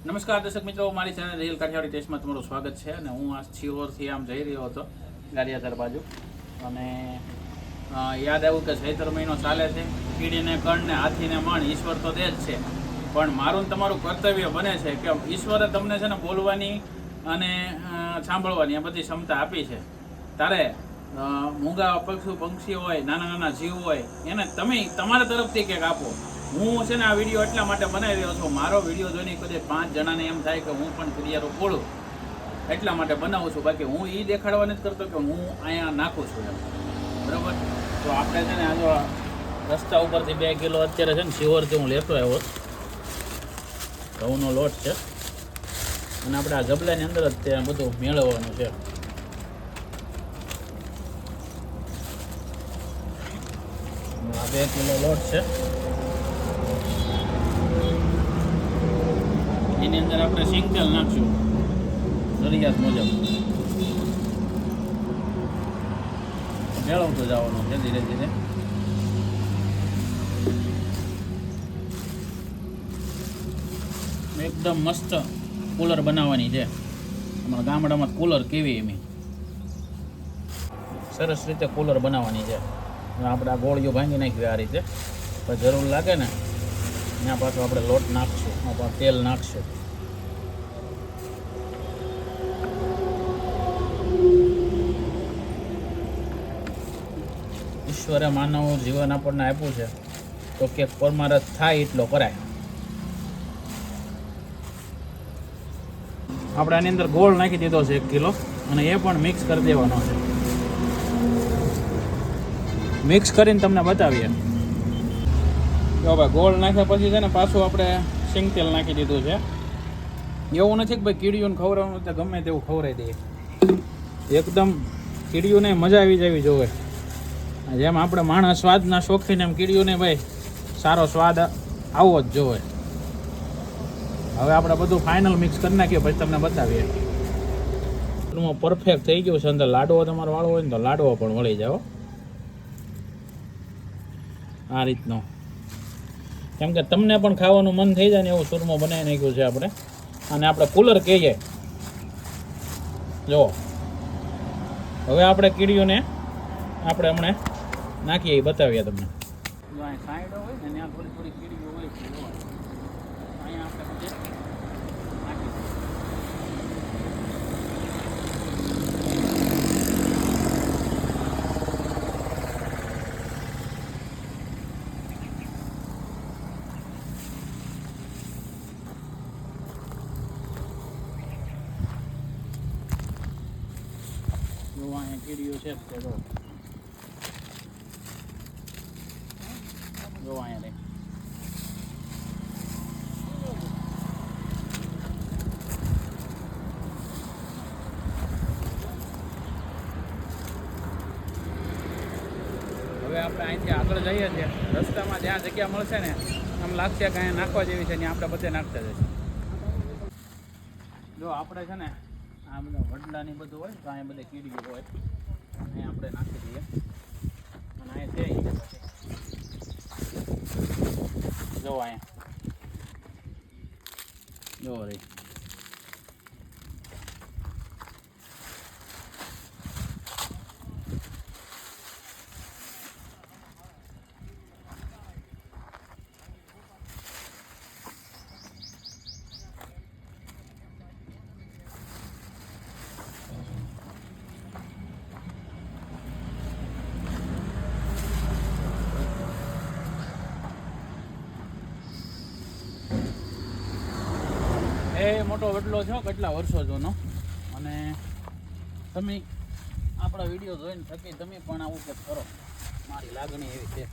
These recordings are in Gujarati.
નમસ્કાર દર્શક મિત્રો, મારી ચેનલ રિયલ કાઠિયાવાડી ટેસ્ટમાં તમારું સ્વાગત છે. અને હું આ શિહોરથી આમ જઈ રહ્યો હતો ગારિયાધાર બાજુ, અને યાદ આવ્યું કે ચૈત્ર મહિનો ચાલે છે. કીડીને કણને હાથીને મણ ઈશ્વર તો તે જ છે, પણ મારું ને તમારું કર્તવ્ય બને છે કે ઈશ્વરે તમને છે ને બોલવાની અને સાંભળવાની આ બધી ક્ષમતા આપી છે. તારે મૂંગા પક્ષી હોય, નાના નાના જીવ હોય, એને તમે તમારા તરફથી કંઈક આપો. હું છે ને આ વિડીયો એટલા માટે બનાવી રહ્યો છું, મારો વિડીયો જોઈને કદાચ 5 જણાને એમ થાય કે હું પણ ક્રિયારો બોલું એટલા માટે બનાવું છું. બાકી હું એ દેખાડવા નથી કરતો કે હું અહીંયા નાખું છું એમ, બરાબર. તો આપણે છે ને આ રસ્તા ઉપરથી 2 કિલો અત્યારે છે ને શિહોરથી હું લેતો આવ્યો, ઘઉંનો લોટ છે, અને આપણે આ જબલાની અંદર જ ત્યાં બધું મેળવવાનું છે. આ 2 કિલો લોટ છે, એની અંદર આપણે સિંગતેલ નાખશું જરૂરિયાત મુજબ. મેળવતું જવાનું છે ધીરે ધીરે. એકદમ મસ્ત કુલર બનાવવાની છે. અમારા ગામડામાં કુલર કેવી એમ સરસ રીતે કુલર બનાવવાની છે. આપણે આ ગોળીઓ ભાંગી નાખ્યું આ રીતે, પણ જરૂર લાગે ને ત્યાં પાછું આપણે લોટ નાખશું, આપણે તેલ નાખશું. ઈશ્વરે માનવ જીવન આપણને આપ્યું છે તો કે પરમારથ થાય એટલો કરાય. આપણે આની અંદર ગોળ નાખી દીધો છે 1 કિલો, અને એ પણ મિક્સ કરી દેવાનો છે. મિક્સ કરીને તમને બતાવીએ. જો ભાઈ, ગોળ નાખ્યા પછી છે ને પાછું આપણે સિંગતેલ નાખી દીધું છે. એવું નથી કે ભાઈ કીડીઓને ખવડાવવાનું તો ગમે તેવું ખવડાવી દઈએ, એકદમ કીડીઓને મજા આવી જવી જોવે. જેમ આપણે માણસ સ્વાદના શોખીન, એમ કીડીઓને ભાઈ સારો સ્વાદ આવવો જ જોવે. હવે આપણે બધું ફાઇનલ મિક્સ કરી નાખીએ, પછી તમને બતાવીએ. પરફેક્ટ થઈ ગયું છે. અંદર લાડવો તમારો વાળવો હોય ને તો લાડવો પણ વળી જાઓ આ રીતનો, કેમ કે તમને પણ ખાવાનું મન થઈ જાય ને એવું ચૂરમો બનાવી નાખ્યું છે આપણે. અને આપણે કુલર કહીએ. જો હવે આપણે કીડીઓને આપણે હમણાં નાખીએ, એ બતાવીએ તમને. જો અહીં સાઈડો હોય ને ત્યાં થોડી થોડી કીડીઓ હોય છે. અહીંયા આપણે બધે નાખી જો અહીંયા કીડીઓ છે તે જો અહીંયા રહી. હવે આપણે અહીંથી આગળ જઈએ છીએ, રસ્તામાં જ્યાં જગ્યા મળશે ને આમ લાગશે કે અહીંયા નાખવા જેવી છે, ત્યાં આપણે બધે નાખતા જઈશું. જો આપણે છે ને આ બધા વડલાની બધું હોય તો અહીંયા બધે કીડીઓ હોય, અહીંયા આપણે નાખી દઈએ. અને અહીંયા છે જો અહીંયા જો રે. એ મોટો વડલો છો, કેટલા વર્ષો જૂનો. અને તમે આપણા વિડીયો જોઈને થકી તમે પણ આવું કંઈક કરો, મારી લાગણી એવી છે.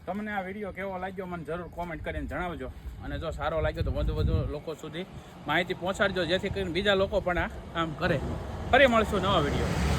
તમને આ વિડીયો કેવો લાગ્યો મને જરૂર કોમેન્ટ કરીને જણાવજો. અને જો સારો લાગ્યો તો વધુ લોકો સુધી માહિતી પહોંચાડજો, જેથી કરીને બીજા લોકો પણ આ કામ કરે. ફરી મળશું નવા વિડીયો.